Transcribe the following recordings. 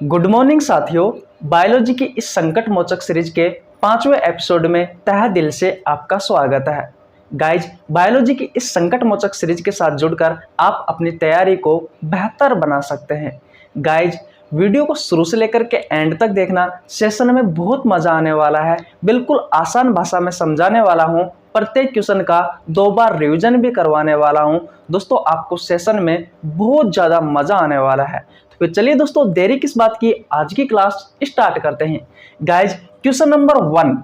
Good morning साथियों। Biology की इस संकट मोचक सीरीज के 5वें एपिसोड में तहे दिल से आपका स्वागत है। गाइज, बायोलॉजी की इस संकट मोचक सीरीज के साथ जुड़कर आप अपनी तैयारी को बेहतर बना सकते हैं। गाइज, वीडियो को शुरू से लेकर के एंड तक देखना। सेशन में बहुत मजा आने वाला है। बिल्कुल आसान भाषा में समझाने वाला हूँ। प्रत्येक क्वेश्चन का 2 बार रिवीजन भी करवाने वाला हूँ। दोस्तों, आपको सेशन में बहुत ज़्यादा मजा आने वाला है। तो चलिए दोस्तों, देरी किस बात की, आज की क्लास स्टार्ट करते हैं। Guys, question number 1।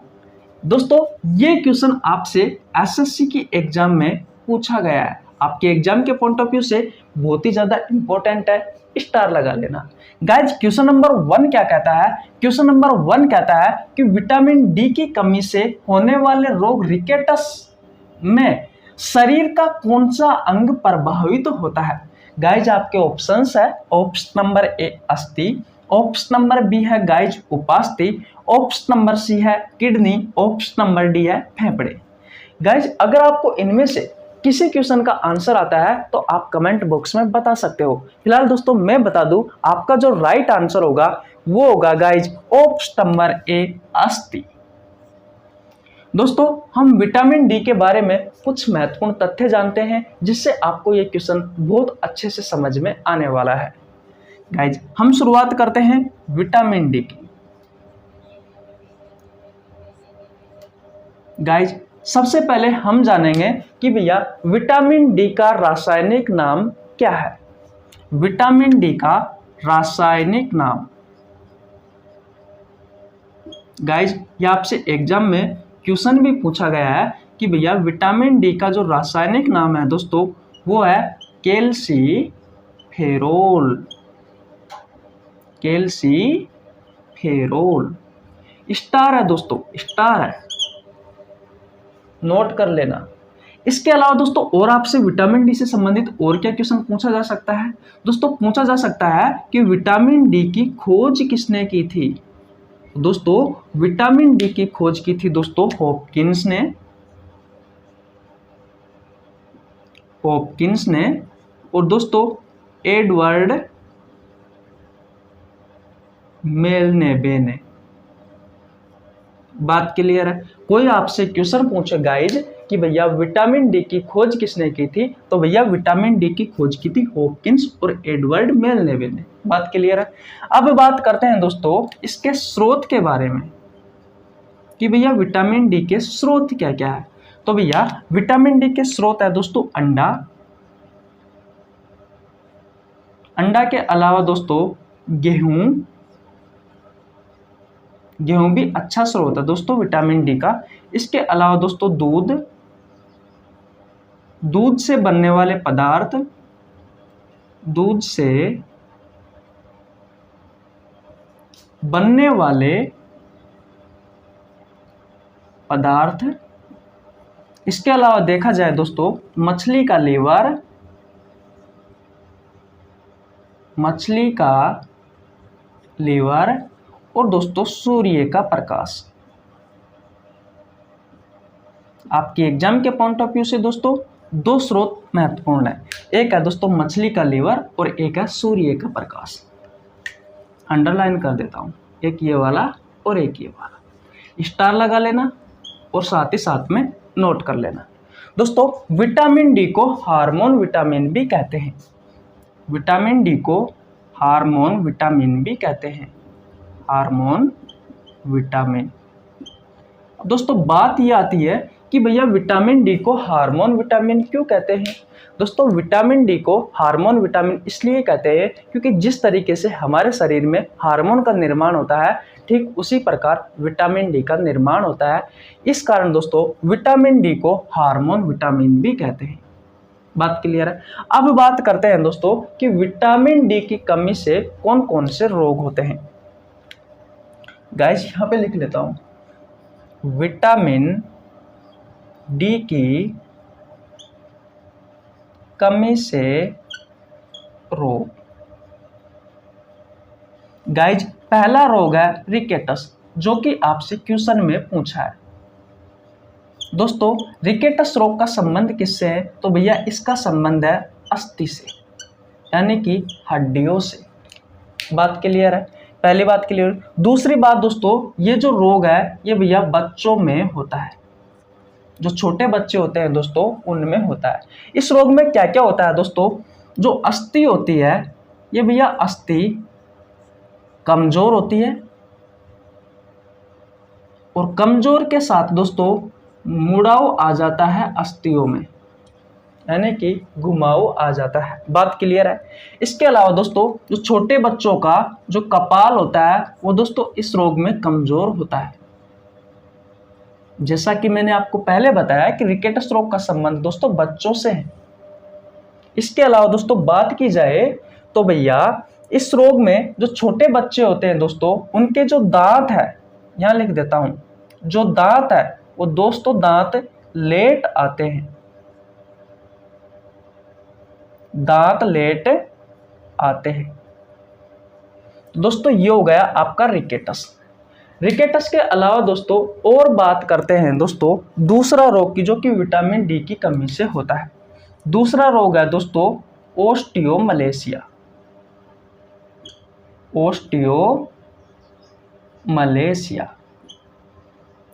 दोस्तों, ये क्वेश्चन आपसे एसएससी की एग्जाम में पूछा गया है। आपके एग्जाम के पॉइंट ऑफ व्यू से बहुत ही ज्यादा इंपॉर्टेंट है, स्टार लगा लेना। गाइज, क्वेश्चन नंबर 1 क्या कहता है? क्वेश्चन नंबर 1 कहता है कि विटामिन डी की कमी से होने वाले रोग रिकेटस में शरीर का कौन सा अंग प्रभावित होता है? गाइज, आपके ऑप्शंस है। ऑप्शन नंबर ए अस्थि, ऑप्शन नंबर बी है गाइज उपास्थि, ऑप्शन नंबर सी है किडनी, ऑप्शन नंबर डी है फेफड़े। गाइज, अगर आपको इनमें से किसी क्वेश्चन का आंसर आता है तो आप कमेंट बॉक्स में बता सकते हो। फिलहाल दोस्तों, मैं बता दूं, आपका जो राइट आंसर होगा वो होगा गाइज ऑप्शन नंबर ए अस्थि। दोस्तों, हम विटामिन डी के बारे में कुछ महत्वपूर्ण तथ्य जानते हैं जिससे आपको ये क्वेश्चन बहुत अच्छे से समझ में आने वाला है। गाइज, हम शुरुआत करते हैं विटामिन डी की। गाइज, सबसे पहले हम जानेंगे कि भैया विटामिन डी का रासायनिक नाम क्या है। विटामिन डी का रासायनिक नाम। गाइज, ये आपसे एग्जाम में क्वेश्चन भी पूछा गया है कि भैया विटामिन डी का जो रासायनिक नाम है दोस्तों वो है कैल्सीफेरोल। कैल्सीफेरोल स्टार है दोस्तों, स्टार है, नोट कर लेना। इसके अलावा दोस्तों और आपसे विटामिन डी से संबंधित और क्या क्वेश्चन पूछा जा सकता है? दोस्तों, पूछा जा सकता है कि विटामिन डी की खोज किसने की थी? दोस्तों, विटामिन डी की खोज की थी दोस्तों हॉपकिंस ने। हॉपकिंस ने और दोस्तों एडवर्ड मेलनेबे ने। बात क्लियर है? कोई आपसे क्वेश्चन पूछे गाइज कि भैया विटामिन डी की खोज किसने की थी, तो भैया विटामिन डी की खोज की थी हॉपकिंस और एडवर्ड मेलनेबे ने। बात क्लियर है? अब बात करते हैं दोस्तों इसके स्रोत के बारे में कि भैया विटामिन डी के स्रोत क्या क्या है। तो भैया विटामिन डी के स्रोत है दोस्तों अंडा। अंडा के अलावा दोस्तों गेहूं। गेहूं भी अच्छा स्रोत है दोस्तों विटामिन डी का। इसके अलावा दोस्तों दूध, दूध से बनने वाले पदार्थ, दूध से बनने वाले पदार्थ। इसके अलावा देखा जाए दोस्तों मछली का लीवर, मछली का लीवर और दोस्तों सूर्य का प्रकाश। आपकी एग्जाम के पॉइंट ऑफ व्यू से दोस्तों 2 स्रोत महत्वपूर्ण है। एक है दोस्तों मछली का लीवर और एक है सूर्य का प्रकाश। अंडरलाइन कर देता हूं, एक ये वाला और एक ये वाला, स्टार लगा लेना और साथ ही साथ में नोट कर लेना। दोस्तों, विटामिन डी को हार्मोन विटामिन भी कहते हैं। विटामिन डी को हार्मोन विटामिन भी कहते हैं। Hormone vitamin. दोस्तों, बात ये आती है कि भैया विटामिन डी को हार्मोन विटामिन क्यों कहते हैं? दोस्तों, विटामिन डी को हार्मोन विटामिन इसलिए कहते हैं क्योंकि जिस तरीके से हमारे शरीर में हार्मोन का निर्माण होता है ठीक उसी प्रकार विटामिन डी का निर्माण होता है। इस कारण दोस्तों विटामिन डी को हार्मोन विटामिन भी कहते हैं। बात क्लियर है? अब बात करते हैं दोस्तों कि विटामिन डी की कमी से कौन कौन से रोग होते हैं। गाइस, यहां पे लिख लेता हूं, विटामिन डी की कमी से रोग। गाइज, पहला रोग है रिकेटस, जो कि आपसे क्वेश्चन में पूछा है। दोस्तों, रिकेटस रोग का संबंध किससे है? तो भैया इसका संबंध है अस्थि से, यानी कि हड्डियों से। बात क्लियर है? पहली बात क्लियर। दूसरी बात दोस्तों, ये जो रोग है ये भैया बच्चों में होता है, जो छोटे बच्चे होते हैं दोस्तों उनमें होता है। इस रोग में क्या क्या होता है दोस्तों, जो अस्थि होती है ये भैया अस्थि कमजोर होती है, और कमजोर के साथ दोस्तों मुड़ाव आ जाता है अस्थियों में, यानी कि घुमाव आ जाता है। बात क्लियर है। इसके अलावा दोस्तों जो छोटे बच्चों का जो कपाल होता है वो दोस्तों इस रोग में कमजोर होता है। जैसा कि मैंने आपको पहले बताया कि रिकेटस रोग का संबंध दोस्तों बच्चों से है। इसके अलावा दोस्तों बात की जाए तो भैया इस रोग में जो छोटे बच्चे होते हैं दोस्तों उनके जो दांत है, यहां लिख देता हूं, जो दांत है वो दोस्तों दांत लेट आते हैं, दांत लेट आते हैं। तो दोस्तों ये हो गया आपका रिकेटस। रिकेटस के अलावा दोस्तों और बात करते हैं दोस्तों दूसरा रोग की, जो कि विटामिन डी की कमी से होता है। दूसरा रोग है दोस्तों ओस्टियोमलेशिया। ओस्टियोमलेशिया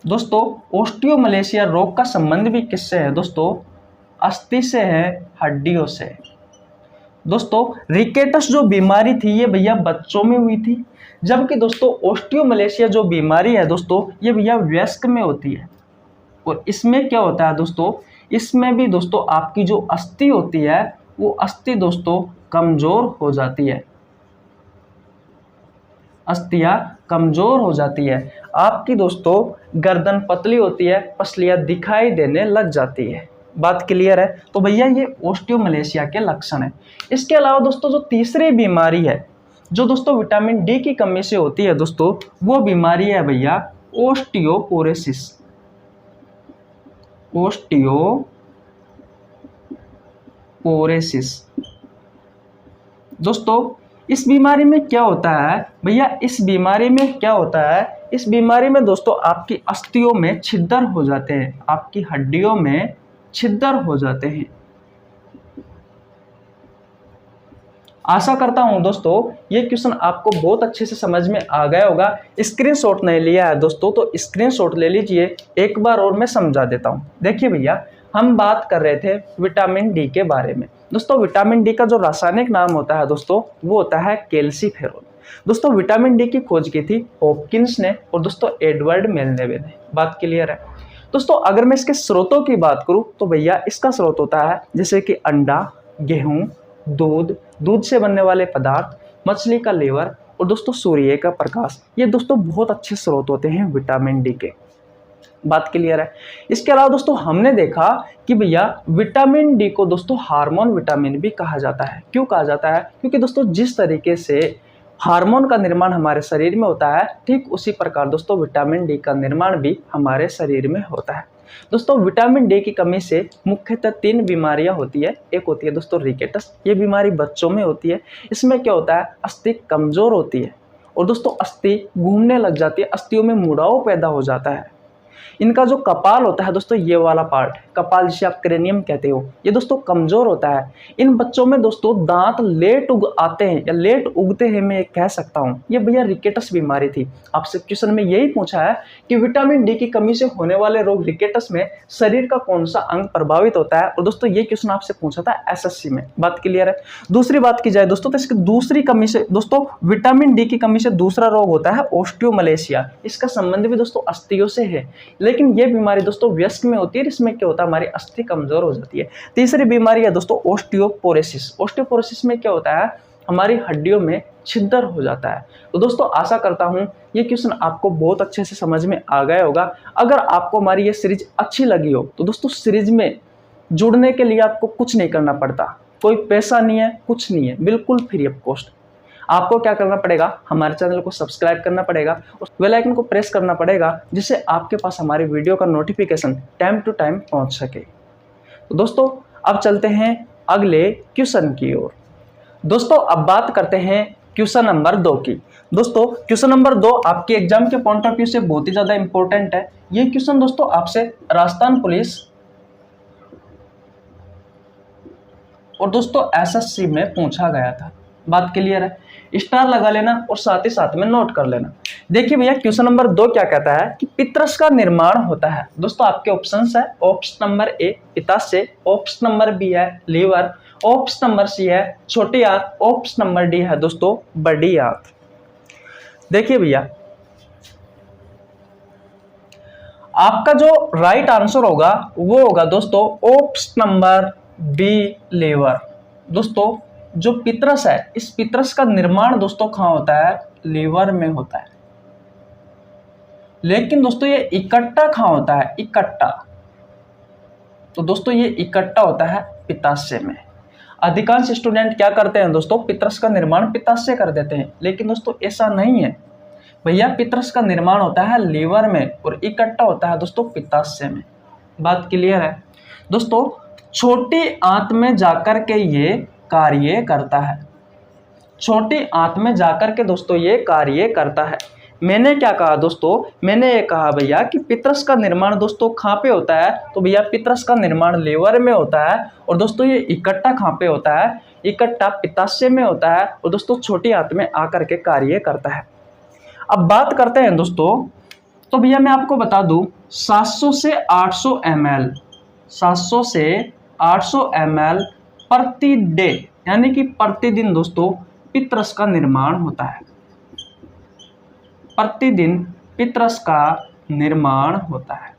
दोस्तों, ओस्टियोमलेशिया रोग का संबंध भी किससे है दोस्तों, अस्थि से है, हड्डियों से। दोस्तों रिकेटस जो बीमारी थी ये भैया बच्चों में हुई थी, जबकि दोस्तों ओस्टियोमलेशिया जो बीमारी है दोस्तों ये भैया वयस्क में होती है। और इसमें क्या होता है दोस्तों, इसमें भी दोस्तों आपकी जो अस्थि होती है वो अस्थि दोस्तों कमजोर हो जाती है, अस्थियां कमजोर हो जाती है। आपकी दोस्तों गर्दन पतली होती है, पसलियां दिखाई देने लग जाती है। बात क्लियर है। तो भैया ये ओस्टियोमलेशिया के लक्षण है। इसके अलावा दोस्तों जो तीसरी बीमारी है जो दोस्तों विटामिन डी की कमी से होती है दोस्तों, वो बीमारी है भैया ओस्टियोपोरोसिस। ओस्टियोपोरोसिस दोस्तों इस बीमारी में क्या होता है भैया, इस बीमारी में क्या होता है, इस बीमारी में दोस्तों आपकी अस्थियों में छिद्र हो जाते हैं, आपकी हड्डियों में छिद्र हो जाते हैं। आशा करता हूं दोस्तों ये क्वेश्चन आपको बहुत अच्छे से समझ में आ गया होगा। स्क्रीनशॉट नहीं लिया है दोस्तों तो स्क्रीनशॉट ले लीजिए, एक बार और मैं समझा देता हूं। देखिए भैया हम बात कर रहे थे विटामिन डी के बारे में। दोस्तों विटामिन डी का जो रासायनिक नाम होता है दोस्तों वो होता है कैल्सीफेरॉल। दोस्तों विटामिन डी की खोज की थी हॉपकिंस ने और दोस्तों एडवर्ड मेलनेवे ने। बात क्लियर है। दोस्तों अगर मैं इसके स्रोतों की बात करूं तो भैया इसका स्रोत होता है जैसे कि अंडा, गेहूं, दूध, दूध से बनने वाले पदार्थ, मछली का लीवर और दोस्तों सूर्य का प्रकाश। ये दोस्तों बहुत अच्छे स्रोत होते हैं विटामिन डी के। बात क्लियर है। इसके अलावा दोस्तों हमने देखा कि भैया विटामिन डी को दोस्तों हार्मोन विटामिन भी कहा जाता है। क्यों कहा जाता है, क्योंकि दोस्तों जिस तरीके से हार्मोन का निर्माण हमारे शरीर में होता है ठीक उसी प्रकार दोस्तों विटामिन डी का निर्माण भी हमारे शरीर में होता है। दोस्तों विटामिन डी की कमी से मुख्यतः 3 बीमारियां होती है। एक होती है दोस्तों रिकेटस, ये बीमारी बच्चों में होती है। इसमें क्या होता है, अस्थि कमजोर होती है और दोस्तों अस्थि घूमने लग जाती है, अस्थियों में मुड़ाव पैदा हो जाता है। इनका जो कपाल होता है दोस्तों ये वाला पार्ट, कपाल जिसे आप क्रेनियम कहते हो, ये दोस्तों कमजोर होता है। इन बच्चों में दोस्तों दांत लेट उग आते हैं या लेट उगते हैं, मैं कह सकता हूं। ये भैया रिकेटस बीमारी थी। आपसे क्वेश्चन में यही पूछा है कि विटामिन डी की कमी से होने वाले रोग रिकेटस में शरीर का कौन सा अंग प्रभावित होता है, और दोस्तों ये क्वेश्चन आपसे पूछा था एसएससी में। बात क्लियर है। दूसरी बात की जाए दोस्तों तो इसकी दूसरी कमी से दोस्तों विटामिन डी की कमी से दूसरा रोग होता है ओस्टियोमलेशिया। इसका संबंध भी दोस्तों अस्थियों से है, लेकिन ये बीमारी दोस्तों वयस्क में होती है। इसमें क्या होता है, हमारी अस्थि कमजोर हो जाती है। तीसरी बीमारी है दोस्तों ओस्टियोपोरोसिस। ओस्टियोपोरोसिस में क्या होता है, हमारी हड्डियों में छिद्र हो जाता है। तो दोस्तों आशा करता हूं ये क्वेश्चन आपको बहुत अच्छे से समझ में आ गया होगा। अगर आपको हमारी ये सीरीज अच्छी लगी हो तो दोस्तों सीरीज में जुड़ने के लिए आपको कुछ नहीं करना पड़ता, कोई पैसा नहीं है, कुछ नहीं है, बिल्कुल फ्री ऑफ कॉस्ट। आपको क्या करना पड़ेगा, हमारे चैनल को सब्सक्राइब करना पड़ेगा और बेल आइकन को प्रेस करना पड़ेगा, जिससे आपके पास हमारी वीडियो का नोटिफिकेशन टाइम टू टाइम पहुंच सके। तो दोस्तों अब चलते हैं अगले क्वेश्चन की ओर। दोस्तों अब बात करते हैं क्वेश्चन नंबर 2 की। दोस्तों क्वेश्चन नंबर 2 आपके एग्जाम के पॉइंट ऑफ व्यू से बहुत ही ज्यादा इंपॉर्टेंट है। ये क्वेश्चन दोस्तों आपसे राजस्थान पुलिस और दोस्तों एसएससी में पूछा गया था। बात क्लियर है। स्टार लगा लेना और साथ ही साथ में नोट कर लेना। देखिए भैया क्वेश्चन नंबर 2 क्या कहता है कि पित्रस का निर्माण होता है। दोस्तों आपके ऑप्शंस है, ऑप्शन नंबर ए पित्ताशय, ऑप्शन नंबर बी है लीवर, ऑप्शन नंबर सी है छोटी आंत, ऑप्शन नंबर डी है दोस्तों बड़ी आंत। देखिए भैया आपका जो राइट आंसर होगा वो होगा दोस्तों ऑप्शन नंबर बी लीवर। दोस्तों जो पित्रस है, इस पित्रस का निर्माण दोस्तों कहाँ होता है? लीवर में होता है। लेकिन दोस्तों ये इकट्ठा कहाँ होता है? इकट्ठा, तो दोस्तों ये इकट्ठा होता है पित्ताशय में। अधिकांश स्टूडेंट क्या करते हैं दोस्तों? पित्रस का निर्माण पित्ताशय कर देते हैं, लेकिन दोस्तों ऐसा नहीं है भैया। पित्रस का निर्माण होता है लीवर में और इकट्ठा होता है दोस्तों पित्ताशय में। बात क्लियर है दोस्तों? छोटी आंत में जाकर के ये कार्य करता है, छोटी आंत में जाकर के दोस्तों ये कार्य करता है। मैंने क्या कहा दोस्तों? मैंने ये कहा भैया कि पित्रस का निर्माण दोस्तों कहाँ पे होता है? तो भैया पित्रस का निर्माण लीवर में होता है और दोस्तों ये इकट्ठा कहाँ पे होता है? इकट्ठा पित्ताशय में होता है और दोस्तों छोटी आंत में आकर के कार्य करता है। अब बात करते हैं दोस्तों, तो भैया मैं आपको बता दूं 700 से 800 ml, 700 से 800 ml प्रति डे यानी कि प्रतिदिन दोस्तों पित्रस का निर्माण होता है। प्रतिदिन पित्रस का निर्माण होता है।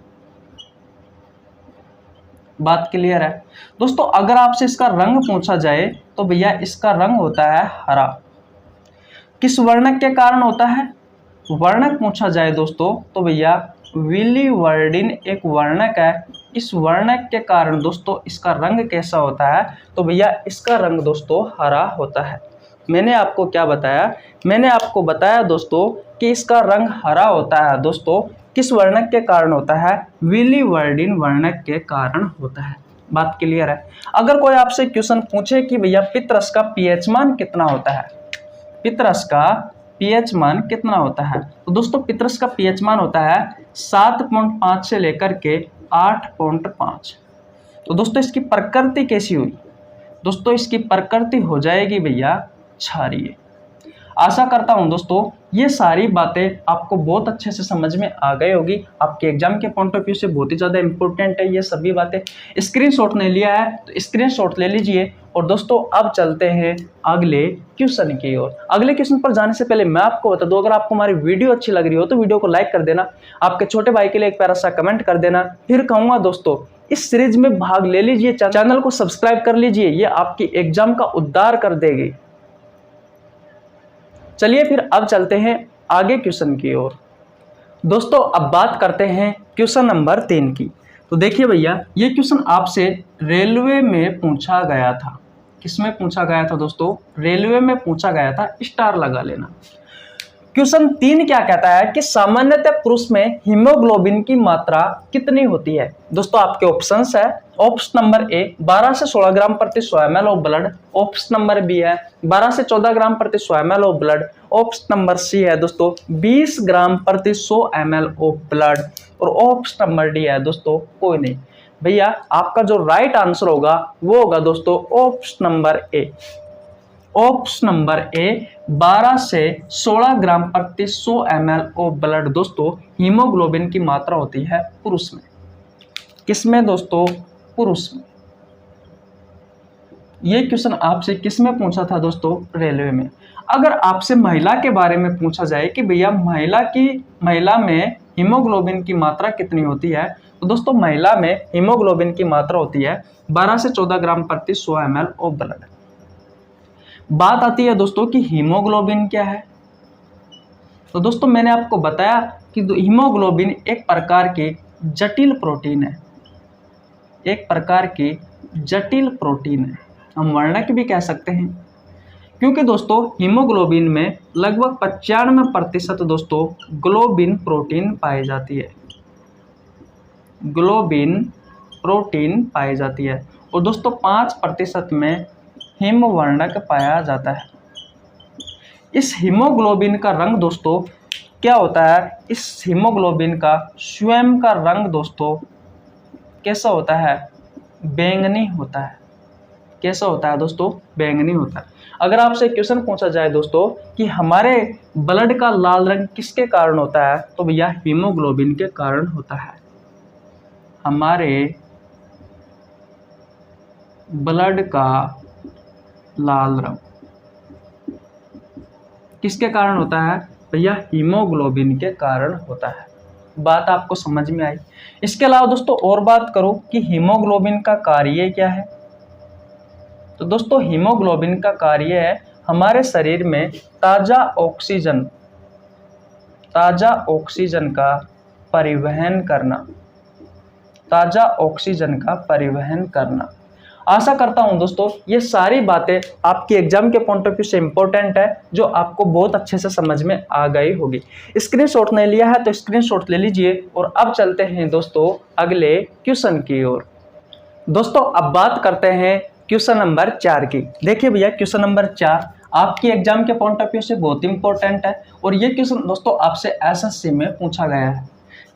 बात क्लियर है दोस्तों? अगर आपसे इसका रंग पूछा जाए तो भैया इसका रंग होता है हरा। किस वर्णक के कारण होता है? वर्णक पूछा जाए दोस्तों तो भैया विलिवर्डिन एक वर्णक है। इस वर्णक के कारण दोस्तों इसका रंग कैसा होता है? तो भैया इसका रंग दोस्तों हरा होता है। मैंने आपको क्या बताया? मैंने आपको बताया दोस्तों कि इसका रंग हरा होता है दोस्तों किस वर्णक के कारण होता है? विलिवर्डिन वर्णक के कारण होता है। बात क्लियर है? अगर कोई आपसे क्वेश्चन पूछे कि भैया पित्रस का पीएच मान कितना होता है, पित्रस का पीएच मान कितना होता है? तो दोस्तों पित्रस का पीएच मान होता है 7.5 से लेकर के 8.5। तो दोस्तों इसकी प्रकृति कैसी हुई? दोस्तों इसकी प्रकृति हो जाएगी भैया क्षारीय। आशा करता हूं दोस्तों ये सारी बातें आपको बहुत अच्छे से समझ में आ गई होगी। आपके एग्जाम के पॉइंट ऑफ व्यू से बहुत ही ज़्यादा इंपॉर्टेंट है ये सभी बातें। स्क्रीनशॉट नहीं लिया है तो स्क्रीनशॉट ले लीजिए। और दोस्तों अब चलते हैं अगले क्वेश्चन की ओर। अगले क्वेश्चन पर जाने से पहले मैं आपको बता दूं, अगर आपको हमारी वीडियो अच्छी लग रही हो तो वीडियो को लाइक कर देना, आपके छोटे भाई के लिए एक प्यारा सा कमेंट कर देना। फिर कहूँगा दोस्तों इस सीरीज में भाग ले लीजिए, चैनल को सब्सक्राइब कर लीजिए, ये आपकी एग्जाम का उद्धार कर देगी। चलिए फिर अब चलते हैं आगे क्वेश्चन की ओर। दोस्तों अब बात करते हैं क्वेश्चन नंबर 3 की। तो देखिए भैया ये क्वेश्चन आपसे रेलवे में पूछा गया था। किसमें पूछा गया था दोस्तों? रेलवे में पूछा गया था। स्टार लगा लेना। क्वेश्चन 3 क्या कहता है कि सामान्यतः पुरुष में हीमोग्लोबिन की मात्रा कितनी होती है? दोस्तों आपके ऑप्शंस है, ऑप्शन नंबर ए 12 से 16 ग्राम प्रति 100 ml of blood, option number B है 12 से 14 ग्राम प्रति 100 ml of blood, option number C है दोस्तों 20 ग्राम प्रति 100 ml ऑफ ब्लड, और ऑप्शन नंबर डी है दोस्तों कोई नहीं। भैया आपका जो राइट आंसर होगा वो होगा दोस्तों ऑप्शन नंबर ए। ऑप्शन नंबर ए 12 से 16 ग्राम प्रति 100 ml ऑफ ब्लड दोस्तों हीमोग्लोबिन की मात्रा होती है पुरुष में। किसमें दोस्तों? पुरुष में। ये क्वेश्चन आपसे किसमें पूछा था दोस्तों? रेलवे में। अगर आपसे महिला के बारे में पूछा जाए कि भैया महिला में हीमोग्लोबिन की मात्रा कितनी होती है, तो दोस्तों महिला में हीमोग्लोबिन की मात्रा होती है 12 से 14 ग्राम प्रति 100 ml ऑफ ब्लड। बात आती है दोस्तों कि हीमोग्लोबिन क्या है। तो दोस्तों मैंने आपको बताया कि हीमोग्लोबिन एक प्रकार की जटिल प्रोटीन है, एक प्रकार की जटिल प्रोटीन है, हम वर्णक भी कह सकते हैं। क्योंकि दोस्तों हीमोग्लोबिन में लगभग 95% दोस्तों ग्लोबिन प्रोटीन पाई जाती है, ग्लोबिन प्रोटीन पाई जाती है, और दोस्तों 5% में हिम वर्णक पाया जाता है। इस हीमोग्लोबिन का रंग दोस्तों क्या होता है? इस हीमोग्लोबिन का स्वयं का रंग दोस्तों कैसा होता है? बैंगनी होता है। कैसा होता है दोस्तों? बैंगनी होता है। अगर आपसे क्वेश्चन पूछा जाए दोस्तों कि हमारे ब्लड का लाल रंग किसके कारण होता है, तो भैया हीमोग्लोबिन के कारण होता है। हमारे ब्लड का लाल रंग किसके कारण होता है, भैया हीमोग्लोबिन के कारण होता है। बात आपको समझ में आई। इसके अलावा दोस्तों और बात करो कि हीमोग्लोबिन का कार्य क्या है, तो दोस्तों हीमोग्लोबिन का कार्य है हमारे शरीर में ताज़ा ऑक्सीजन का परिवहन करना, ताज़ा ऑक्सीजन का परिवहन करना। आशा करता हूं दोस्तों ये सारी बातें आपके एग्जाम के पॉइंट ऑफ व्यू से इंपॉर्टेंट है, जो आपको बहुत अच्छे से समझ में आ गई होगी। स्क्रीनशॉट नहीं लिया है तो स्क्रीनशॉट ले लीजिए। और अब चलते हैं दोस्तों अगले क्वेश्चन की ओर। दोस्तों अब बात करते हैं क्वेश्चन नंबर 4 की। देखिए भैया क्वेश्चन नंबर 4 आपके एग्जाम के पॉइंट ऑफ व्यू से बहुत इंपॉर्टेंट है और ये क्वेश्चन दोस्तों आपसे एसएससी में पूछा गया है।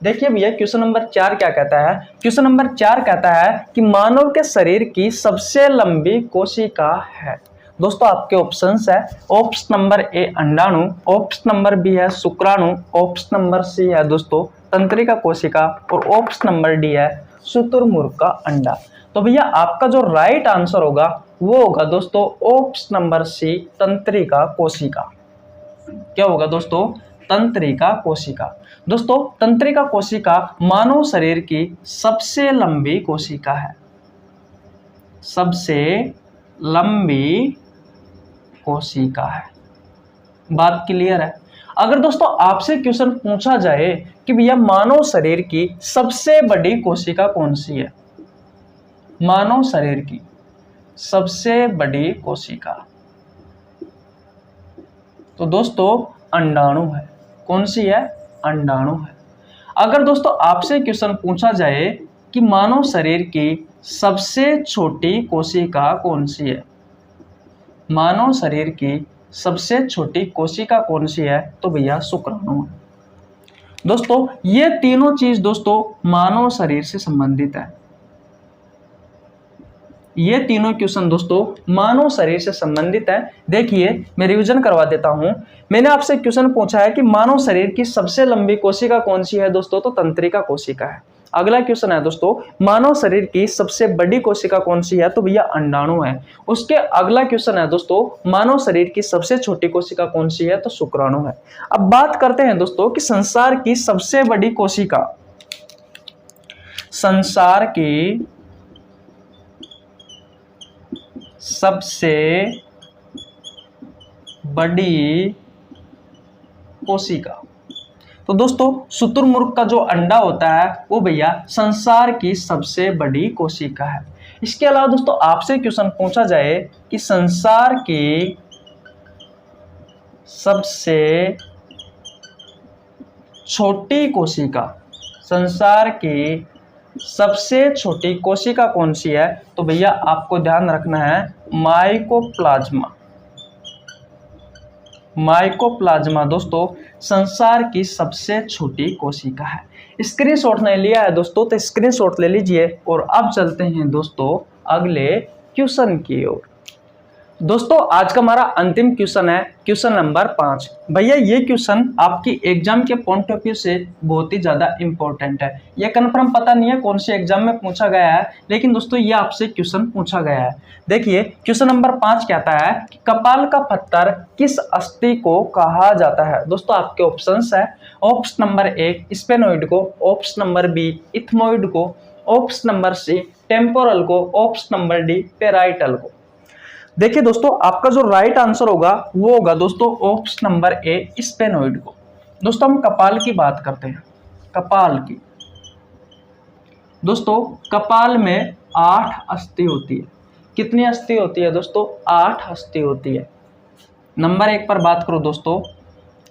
देखिए भैया क्वेश्चन नंबर 4 क्या कहता है। क्वेश्चन नंबर 4 कहता है कि मानव के शरीर की सबसे लंबी कोशिका है। दोस्तों आपके ऑप्शंस है, ऑप्शन नंबर ए अंडाणु, ऑप्शन नंबर बी है शुक्राणु, ऑप्शन नंबर सी है दोस्तों तंत्रिका कोशिका और ऑप्शन नंबर डी है शुतुरमुर्ग का अंडा। तो भैया आपका जो राइट आंसर होगा वो होगा दोस्तों ऑप्शन नंबर सी तंत्रिका कोशिका। क्या होगा दोस्तों, तंत्रिका कोशिका। दोस्तों तंत्रिका कोशिका मानव शरीर की सबसे लंबी कोशिका है, सबसे लंबी कोशिका है। बात क्लियर है। अगर दोस्तों आपसे क्वेश्चन पूछा जाए कि भैया मानव शरीर की सबसे बड़ी कोशिका कौन सी है, मानव शरीर की सबसे बड़ी कोशिका, तो दोस्तों अंडाणु है। कौन सी है, अंडाणु है। अगर दोस्तों आपसे क्वेश्चन पूछा जाए कि मानव शरीर की सबसे छोटी कोशिका कौन सी है, मानव शरीर की सबसे छोटी कोशिका कौन सी है, तो भैया शुक्राणु है। दोस्तों ये तीनों चीज दोस्तों मानव शरीर से संबंधित है। ये तीनों क्वेश्चन दोस्तों मानव शरीर से संबंधित है। देखिए मैं रिवीजन करवा देता हूं। मैंने आपसे क्वेश्चन पूछा है कि मानव शरीर की सबसे लंबी कोशिका कौन सी है दोस्तों, तो तंत्रिका कोशिका है। अगला क्वेश्चन है दोस्तों मानव शरीर की सबसे बड़ी कोशिका कौन सी है, तो भैया अंडाणु है। उसके अगला क्वेश्चन है दोस्तों मानव शरीर की सबसे छोटी कोशिका कौन सी है, तो शुक्राणु है। अब बात करते हैं दोस्तों कि संसार की सबसे बड़ी कोशिका, संसार की सबसे बड़ी कोशिका। तो दोस्तों शुतुरमुर्ग का जो अंडा होता है वो भैया संसार की सबसे बड़ी कोशिका है। इसके अलावा दोस्तों आपसे क्वेश्चन पूछा जाए कि संसार की सबसे छोटी कोशिका, संसार की सबसे छोटी कोशिका कौन सी है, तो भैया आपको ध्यान रखना है माइकोप्लाज्मा। माइकोप्लाज्मा दोस्तों संसार की सबसे छोटी कोशिका है। स्क्रीनशॉट नहीं लिया है दोस्तों तो स्क्रीनशॉट ले लीजिए। और अब चलते हैं दोस्तों अगले क्वेश्चन की ओर। दोस्तों आज का हमारा अंतिम क्वेश्चन है क्वेश्चन नंबर 5। भैया ये क्वेश्चन आपकी एग्जाम के पॉइंट ऑफ व्यू से बहुत ही ज्यादा इंपॉर्टेंट है। ये कन्फर्म पता नहीं है कौन से एग्जाम में पूछा गया है, लेकिन दोस्तों ये आपसे क्वेश्चन पूछा गया है। देखिए क्वेश्चन नंबर 5 कहता है कि कपाल का पत्थर किस अस्थि को कहा जाता है। दोस्तों आपके ऑप्शंस है, ऑप्शन नंबर ए स्पेनोइड को, ऑप्शन नंबर बी इथमोइड को, ऑप्शन नंबर सी टेम्पोरल को, ऑप्शन नंबर डी पेराइटल को। देखिए दोस्तों आपका जो राइट आंसर होगा वो होगा दोस्तों ऑप्शन नंबर ए स्पेनोइड को। दोस्तों हम कपाल की बात करते हैं, कपाल की। दोस्तों कपाल में 8 अस्थि होती है। कितनी अस्थि होती है दोस्तों, 8 अस्थि होती है। नंबर 1 पर बात करो दोस्तों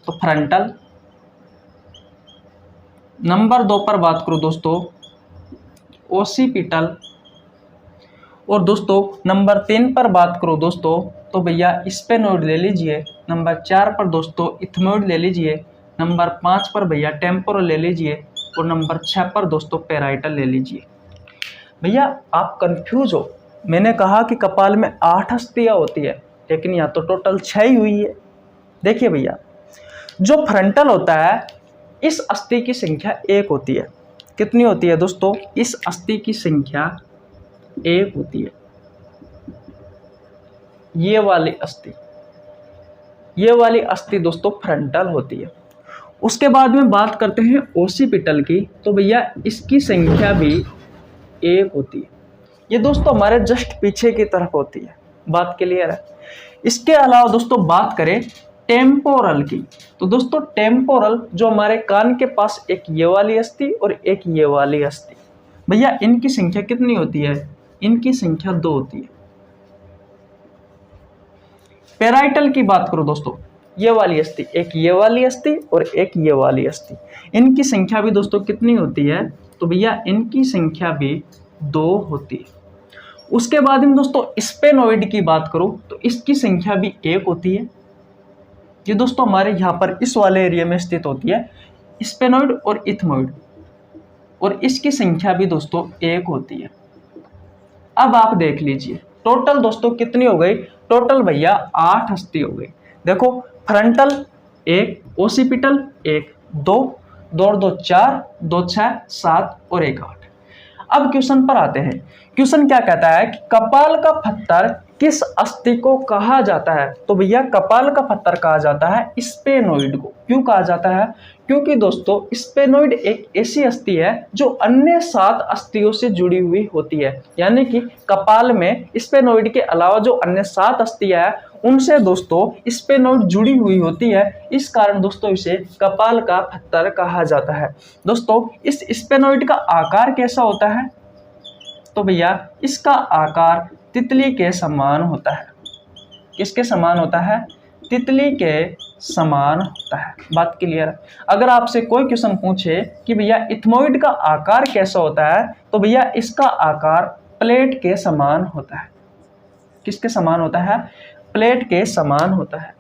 तो फ्रंटल, नंबर 2 पर बात करो दोस्तों ओसिपिटल, और दोस्तों नंबर 3 पर बात करो दोस्तों तो भैया स्पेनोइड ले लीजिए, नंबर 4 पर दोस्तों इथमोइड ले लीजिए, नंबर 5 पर भैया टेम्पोरल ले लीजिए और नंबर 6 पर दोस्तों पेराइटल ले लीजिए। भैया आप कंफ्यूज हो, मैंने कहा कि कपाल में 8 अस्थियां होती है लेकिन यहाँ तो टोटल 6 ही हुई है। देखिए भैया, जो फ्रंटल होता है इस अस्थि की संख्या 1 होती है। कितनी होती है दोस्तों? इस अस्थि की संख्या 1 होती है। ये वाली अस्थि दोस्तों फ्रंटल होती है। उसके बाद में बात करते हैं ओसिपिटल की, तो भैया इसकी संख्या भी 1 होती है। ये दोस्तों हमारे जस्ट पीछे की तरफ होती है। बात क्लियर है? इसके अलावा दोस्तों बात करें टेम्पोरल की, तो दोस्तों टेम्पोरल जो हमारे कान के पास एक ये वाली अस्थि और एक ये वाली अस्थि, भैया इनकी संख्या कितनी होती है? इनकी संख्या 2 होती है। पेराइटल की बात करो दोस्तों, ये वाली अस्थि, एक ये वाली अस्थि और एक ये वाली अस्थि, इनकी संख्या भी दोस्तों कितनी होती है? तो भैया इनकी संख्या भी 2 होती है। उसके बाद में दोस्तों स्पेनोइड की बात करूं तो इसकी संख्या भी 1 होती है। ये दोस्तों हमारे यहाँ पर इस वाले एरिया में स्थित होती है, स्पेनोइड और इथमोइड, और इसकी संख्या भी दोस्तों 1 होती है। अब आप देख लीजिए टोटल दोस्तों कितनी हो गई? टोटल भैया 8 अस्थि हो गई। देखो, फ्रंटल 1, ओसिपिटल 1, 2, 2 2 4, 2 6 7 और 1 8। अब क्वेश्चन पर आते हैं। क्वेश्चन क्या कहता है कि कपाल का पत्थर किस अस्थि को कहा जाता है? तो भैया कपाल का पत्थर कहा जाता है स्पेनोइड को। क्यों कहा जाता है? क्योंकि दोस्तों स्पेनोइड एक ऐसी अस्थि है जो अन्य 7 अस्थियों से जुड़ी हुई होती है। यानी कि कपाल में स्पेनोइड के अलावा जो अन्य 7 अस्थियां हैं उनसे दोस्तों स्पेनोइड जुड़ी हुई होती है। इस कारण दोस्तों इसे कपाल का पत्थर कहा जाता है। दोस्तों इस स्पेनोइड का आकार कैसा होता है? तो भैया इसका आकार तितली के समान होता है। किसके समान होता है? तितली के समान होता है। बात क्लियर है? अगर आपसे कोई क्वेश्चन पूछे कि भैया इथमोइड का आकार कैसा होता है, तो भैया इसका आकार प्लेट के समान होता है। किसके समान होता है? प्लेट के समान होता है।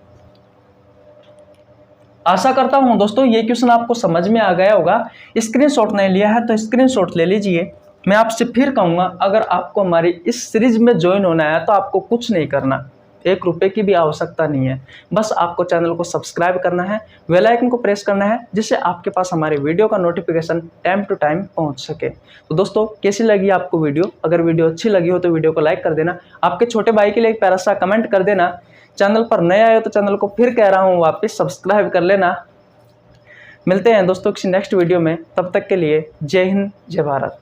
आशा करता हूं दोस्तों ये क्वेश्चन आपको समझ में आ गया होगा। स्क्रीनशॉट नहीं लिया है तो स्क्रीनशॉट ले लीजिए। मैं आपसे फिर कहूंगा, अगर आपको हमारी इस सीरीज में ज्वाइन होना है तो आपको कुछ नहीं करना, 1 रुपए की भी आवश्यकता नहीं है। बस आपको चैनल को सब्सक्राइब करना है, बेल आइकन को प्रेस करना है, जिससे आपके पास हमारे वीडियो का नोटिफिकेशन टाइम टू टाइम पहुंच सके। तो दोस्तों कैसी लगी आपको वीडियो? अगर वीडियो अच्छी लगी हो तो वीडियो को लाइक कर देना, आपके छोटे भाई के लिए एक प्यारा सा कमेंट कर देना, चैनल पर नए आए हो तो चैनल को फिर कह रहा हूँ वापस सब्सक्राइब कर लेना। मिलते हैं दोस्तों किसी नेक्स्ट वीडियो में, तब तक के लिए जय हिंद, जय भारत।